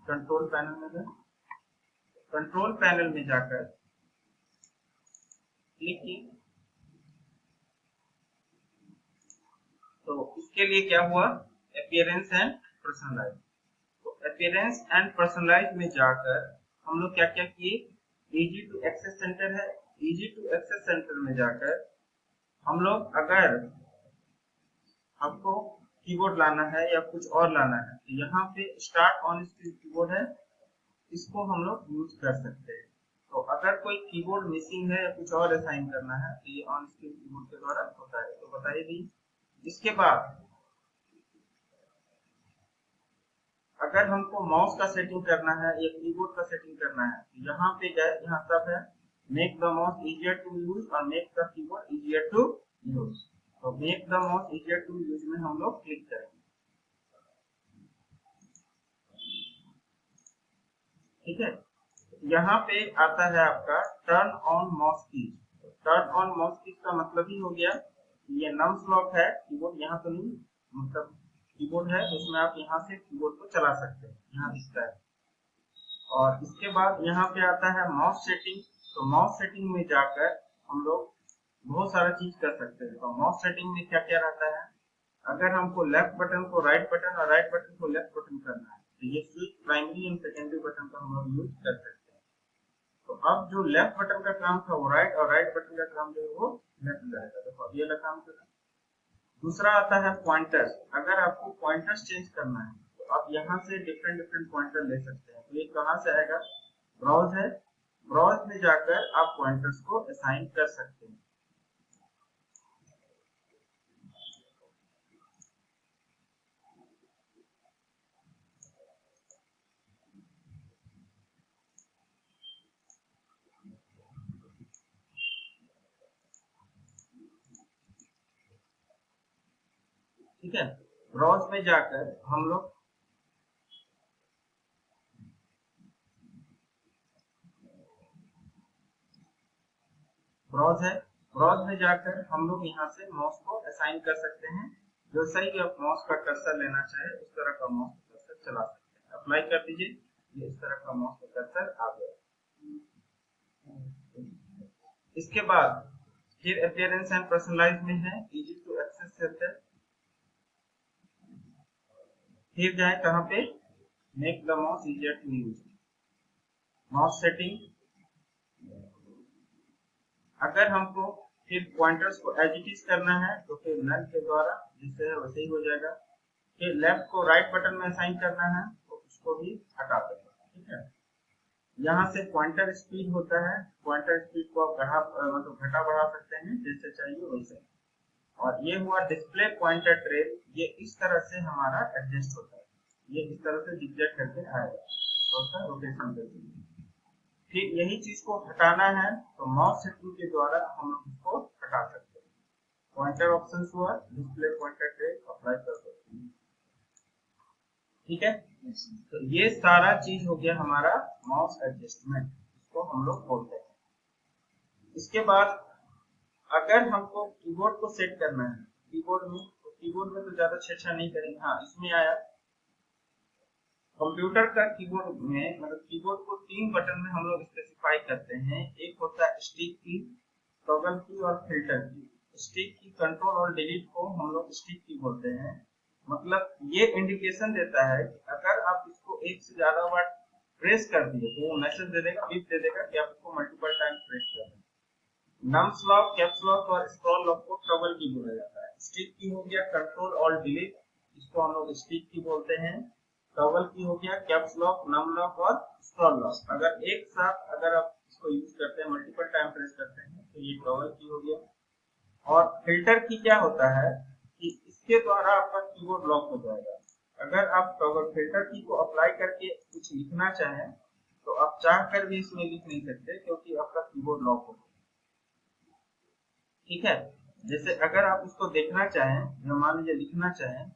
Control panel में गए, control panel में जाकर क्लिक किए तो इसके लिए क्या हुआ, अपीयरेंस एंड पर्सनलाइज। तो अपीयरेंस एंड पर्सनलाइज में जाकर हम लोग क्या क्या किए, इजी टू एक्सेस सेंटर है, इजी टू एक्सेस सेंटर में जाकर हम लोग अगर आपको कीबोर्ड लाना है या कुछ और लाना है तो यहाँ पे स्टार्ट ऑन स्क्रीन कीबोर्ड है, इसको हम लोग यूज कर सकते हैं। तो अगर कोई कीबोर्ड मिसिंग है या कुछ और असाइन करना है तो ये ऑन स्क्रीन कीबोर्ड के द्वारा होता है, तो बताइए दी। इसके बाद अगर हमको माउस का सेटिंग करना है या कीबोर्ड का सेटिंग करना है तो यहाँ पे गए, यहाँ सब है, make the mouse easier to use और make the keyboard easier to use. तो make the mouse easier to use में हम लोग क्लिक करेंगे, ठीक है। यहाँ पे आता है आपका turn on mouse keys. Turn on mouse keys का मतलब ही हो गया ये नम्स लॉक है, कीबोर्ड यहाँ तो नहीं, मतलब कीबोर्ड है उसमें आप यहाँ से कीबोर्ड को चला सकते हैं, यहाँ दिखता है। और इसके बाद यहाँ पे आता है माउस सेटिंग। तो माउस सेटिंग में जाकर हम लोग बहुत सारा चीज कर सकते हैं। तो माउस सेटिंग में क्या क्या रहता है, अगर हमको लेफ्ट बटन को राइट बटन और राइट बटन को लेफ्ट बटन करना है तो ये switch primary and secondary button का हम लोग यूज कर सकते हैं। तो अब जो लेफ्ट बटन का काम था वो राइट और राइट बटन का काम जो है वो लेफ्ट करेगा। देखो अब ये वाला काम करेगा। दूसरा आता है पॉइंटर्स। अगर आपको पॉइंटर्स चेंज करना है तो आप यहाँ से डिफरेंट डिफरेंट पॉइंटर ले सकते हैं। तो ये कहाँ से आएगा, ब्राउज है, ब्राउज में जाकर आप पॉइंटर्स को असाइन कर सकते हैं। ठीक है, ब्राउज में जाकर हम लोग ब्राउज है, ब्राउज में जाकर हम लोग यहाँ से माउस को असाइन कर सकते हैं। जो सही भी आप माउस का कर्सर लेना चाहे उस तरह का माउस का कर्सर चला सकते हैं। अप्लाई कर दीजिए, ये इस तरह का माउस का कर्सर आ गया। इसके बाद फिर अपीयरेंस एंड पर्सनलाइज में है इजी टू एक्सेस सेंटर। फिर जाए कहाँ पे, make the mouse easier to use, mouse setting. अगर हमको फिर पॉइंटर्स को एज इट इज करना है तो फिर नल के द्वारा जिससे है वैसे ही हो जाएगा। फिर लेफ्ट को राइट बटन में असाइन करना है तो उसको भी हटा देंगे, ठीक है। यहाँ से पॉइंटर स्पीड होता है, पॉइंटर स्पीड को आप मतलब घटा बढ़ा सकते हैं जैसे चाहिए वैसे। और ये हुआ डिस्प्ले पॉइंटर ट्रेल, ये इस तरह से हमारा एडजस्ट होता है, ये इस तरह से जिगजैग करके आएगा और रोटेशन करके। फिर यही चीज को हटाना है तो माउस सेटिंग के द्वारा हम लोग इसको हटा सकते हैं। पॉइंटर ऑप्शन हुआ, डिस्प्ले पॉइंटर ट्रेल अप्लाई कर सकते हैं, ठीक है। तो ये सारा चीज हो गया हमारा माउस एडजस्टमेंट, इसको हम लोग बोलते हैं। इसके बाद अगर हमको कीबोर्ड को सेट करना है, कीबोर्ड में तो कीबोर्ड में तो ज्यादा छेड़छाड़ नहीं करेंगे। हाँ, इसमें आया कंप्यूटर का कीबोर्ड में, मतलब कीबोर्ड को 3 बटन में हम लोग स्पेसिफाई करते हैं। एक होता है स्टिक की, टॉगल की और फिल्टर की। स्टिक की कंट्रोल और डिलीट को हम लोग स्टिक की बोलते हैं। मतलब ये इंडिकेशन देता है कि अगर आप इसको एक से ज्यादा बार प्रेस कर दिए तो वो मैसेज दे देगा, बीप दे देगा कि आपको मल्टीपल टाइम प्रेस करना है। नम्स लॉक, कैप्स लॉक और स्क्रॉल लॉक को टॉगल की बोला जाता है। स्टिक की हो गया कंट्रोल और डिलीट, इसको हम लोग स्टिक की बोलते हैं। टॉगल की हो गया कैप्स लॉक, नम लॉक और स्क्रॉल लॉक। अगर एक साथ अगर आप इसको यूज करते हैं, मल्टीपल टाइम प्रेस करते हैं तो ये टॉगल की हो गया। और फिल्टर की क्या होता है कि इसके द्वारा आपका कीबोर्ड लॉक हो जाएगा। अगर आप टॉगल फिल्टर की को अप्लाई करके कुछ लिखना चाहें तो आप चाह कर भी इसमें लिख नहीं सकते क्योंकि आपका कीबोर्ड लॉक हो, ठीक है। जैसे अगर आप उसको देखना चाहें या मान लीजिए लिखना चाहें,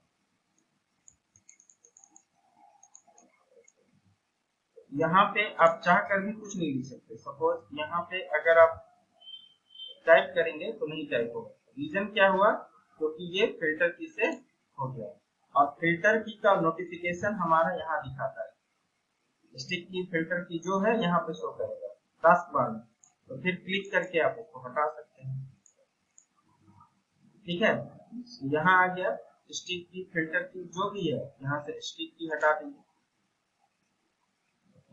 यहाँ पे आप चाह कर भी कुछ नहीं लिख सकते। सपोज यहाँ पे अगर आप टाइप करेंगे तो नहीं टाइप होगा। रीजन क्या हुआ, क्योंकि ये फिल्टर की से हो गया। और फिल्टर की का नोटिफिकेशन हमारा यहाँ दिखाता है, स्टिक की फिल्टर की जो है यहाँ पे शो करेगा टास्क बार में, तो फिर क्लिक करके आप इसको हटा सकते हैं। ठीक है, यहाँ आ गया स्टिक की फिल्टर की जो भी है, यहाँ से स्टिक की हटा दीजिए,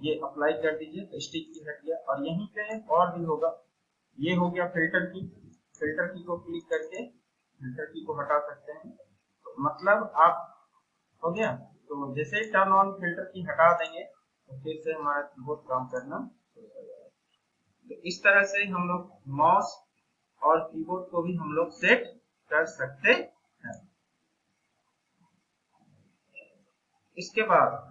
ये अप्लाई कर दीजिए तो स्टिक की हट गया। और यहीं पे और भी होगा, ये हो गया फिल्टर की, फिल्टर की को क्लिक करके फिल्टर की को हटा सकते हैं। तो मतलब आप हो गया, तो जैसे टर्न ऑन फिल्टर की हटा देंगे तो फिर से हमारा कीबोर्ड काम करना शुरू हो जाएगा। तो इस तरह से हम लोग माउस और कीबोर्ड को भी हम लोग सेट कर सकते हैं। इसके बाद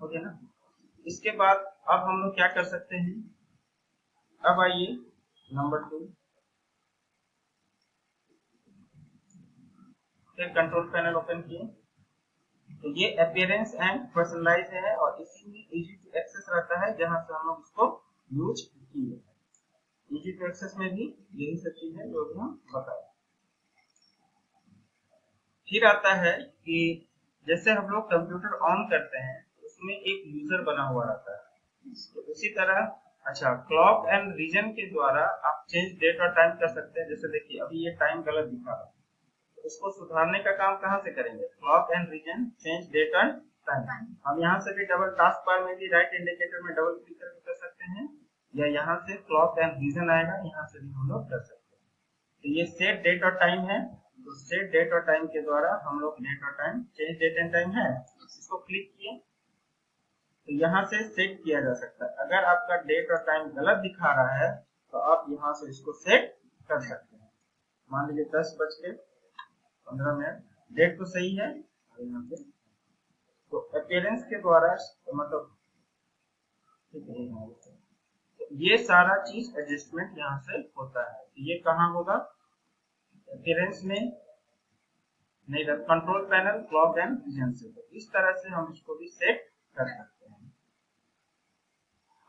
हो गया ना, इसके बाद अब हम लोग क्या कर सकते हैं, अब आइए नंबर 2, फिर कंट्रोल पैनल ओपन किए, तो ये अपीयरेंस एंड पर्सनलाइज है और इसी में इजी टू एक्सेस रहता है जहां से हम लोग इसको यूज किए। इजी टू एक्सेस में भी यही सब चीज है जो भी हम बताए। फिर आता है कि जैसे हम लोग कंप्यूटर ऑन करते हैं तो उसमें एक यूजर बना हुआ रहता है, तो उसी तरह अच्छा क्लॉक एंड रीजन के द्वारा आप चेंज डेट और टाइम कर सकते हैं। जैसे देखिए अभी ये टाइम गलत दिखा रहा है, तो उसको सुधारने का काम कहाँ से करेंगे, clock and region change date and time. हम यहाँ से भी डबल टास्क बार में भी राइट इंडिकेटर में डबल क्लिक करके कर सकते हैं, या यहाँ से क्लॉक एंड रीजन आएगा, यहाँ से भी हम लोग कर सकते हैं। तो ये सेट डेट और टाइम है, तो सेट डेट और टाइम के द्वारा हम लोग डेट और time change date and time है, इसको क्लिक किए तो यहाँ से सेट किया जा सकता है। अगर आपका डेट और टाइम गलत दिखा रहा है तो आप यहाँ से इसको सेट कर सकते हैं। मान लीजिए 10:15, डेट तो सही है और यहाँ पे तो अपीयरेंस के द्वारा मतलब ठीक है, तो ये सारा चीज एडजस्टमेंट यहाँ से होता है। तो ये कहाँ होगा, अपीयरेंस में नहीं, control panel clock and region से। तो इस तरह से हम इसको भी सेट कर सकते हैं।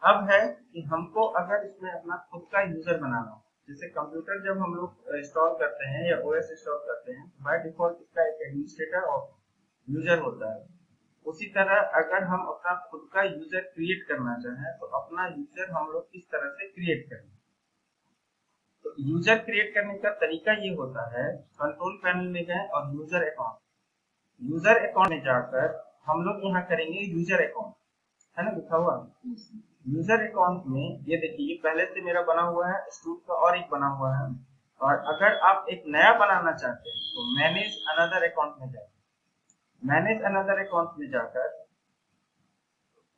अब है कि हमको अगर इसमें अपना खुद का यूजर बनाना हो, जैसे कंप्यूटर जब हम लोग इंस्टॉल करते हैं या ओएस इंस्टॉल करते हैं बाय डिफॉल्ट इसका एक एडमिनिस्ट्रेटर और यूजर होता है। उसी तरह अगर हम अपना खुद का यूजर क्रिएट करना चाहें तो अपना यूजर हम लोग किस तरह से क्रिएट करें, तो यूजर क्रिएट करने का तरीका ये होता है, कंट्रोल पैनल में गए और यूजर अकाउंट, यूजर अकाउंट में जाकर हम लोग यहाँ करेंगे यूजर अकाउंट, है ना लिखा हुआ यूजर अकाउंट में। ये देखिए ये पहले से मेरा बना हुआ है, स्टूड का और एक बना हुआ है। और अगर आप एक नया बनाना चाहते हैं तो मैनेज अनदर अकाउंट में जाए, मैनेज अनदर अकाउंट में जाकर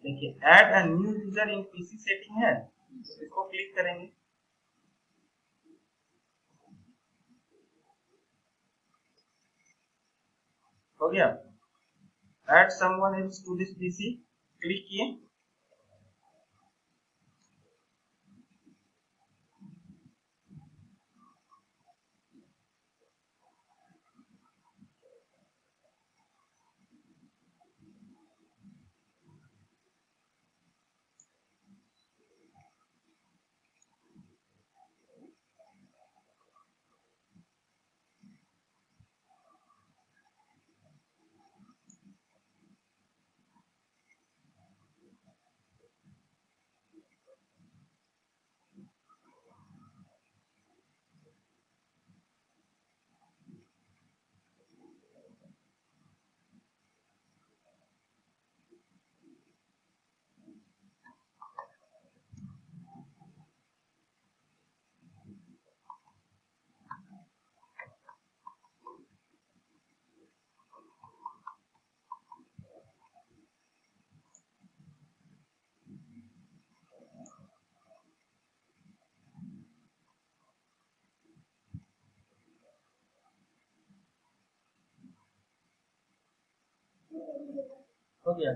देखिए add a new user in PC setting है, इसको क्लिक करेंगे। हो गया, add someone else to this PC, click किए। हो गया,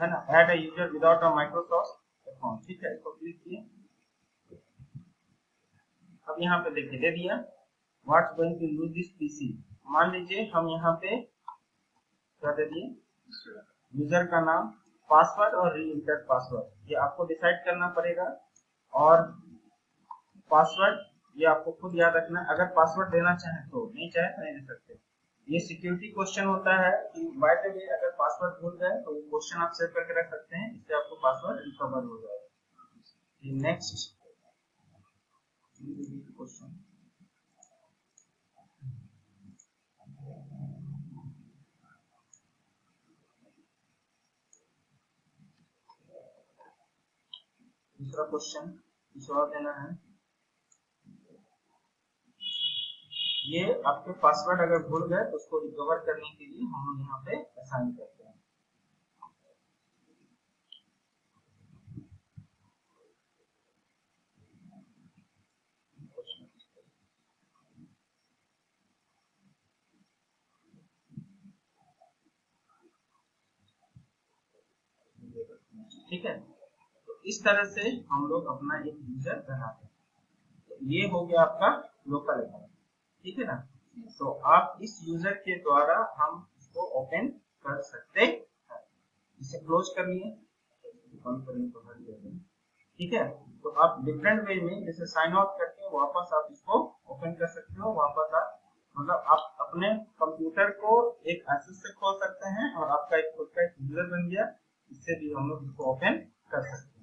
है ना, add a user without a Microsoft account, ठीक है, इसको क्लिक किए। अब यहाँ पे देखिए दे दिया what's going to use this PC. मान लीजिए हम यहाँ पे क्या दे दिए, यूजर का नाम, पासवर्ड और री इंटर पासवर्ड, ये आपको डिसाइड करना पड़ेगा। और पासवर्ड ये आपको खुद याद रखना है, अगर पासवर्ड देना चाहें तो, नहीं चाहे तो नहीं दे सकते। ये सिक्योरिटी क्वेश्चन होता है कि बाय द वे अगर पासवर्ड भूल गए तो वो क्वेश्चन आप सेव करके रख सकते हैं, इससे आपको पासवर्ड रिकवर हो जाएगा। नेक्स्ट क्वेश्चन, दूसरा क्वेश्चन जवाब देना है। ये आपके पासवर्ड अगर भूल गए तो उसको रिकवर करने के लिए हम लोग यहाँ पे असाइन करते हैं। ठीक है, तो इस तरह से हम लोग अपना एक यूजर बनाते हैं। तो ये हो गया आपका लोकल अकाउंट, ठीक है ना। तो आप इस यूजर के द्वारा हम इसको ओपन कर सकते हैं। इसे क्लोज कर लिए, बंद करने को हट गया, ठीक है। तो आप डिफरेंट वे में जैसे साइन आउट करके वापस आप इसको ओपन कर सकते हो। वापस आप मतलब आप अपने कंप्यूटर को एक एक्सेस से खोल सकते हैं और आपका एक खुद का एक यूजर बन गया, इससे भी हम लोग इसको ओपन कर सकते हैं।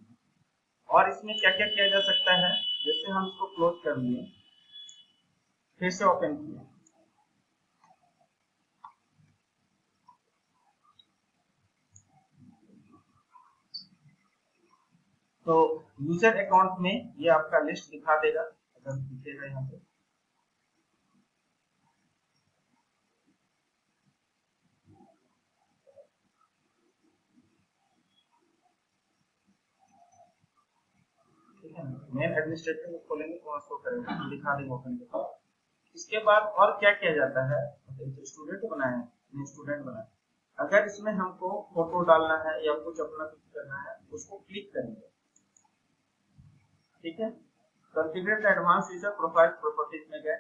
और इसमें क्या क्या किया जा सकता है, जैसे हम इसको क्लोज कर लिए, फिर से ओपन किया, तो यूजर अकाउंट में ये आपका लिस्ट दिखा देगा, अगर दिखेगा यहाँ पे। ठीक है ना, मेन एडमिनिस्ट्रेटर में खोलेंगे तो शो करेगा, दिखा देगा ओपन के बाद। इसके बाद और क्या किया जाता है, स्टूडेंट बनाए हैं, स्टूडेंट बनाए, अगर इसमें हमको फोटो डालना है या कुछ अपना कुछ करना है, उसको क्लिक करेंगे, ठीक है। Configure the advance feature profile properties में गए,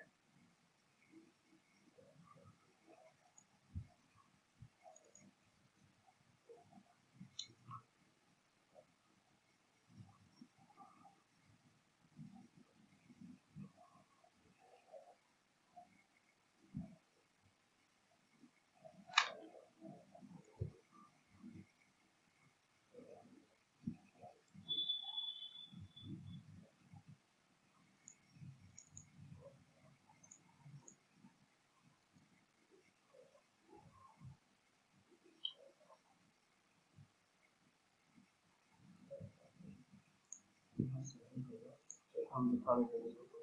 हम दिखा देते हैं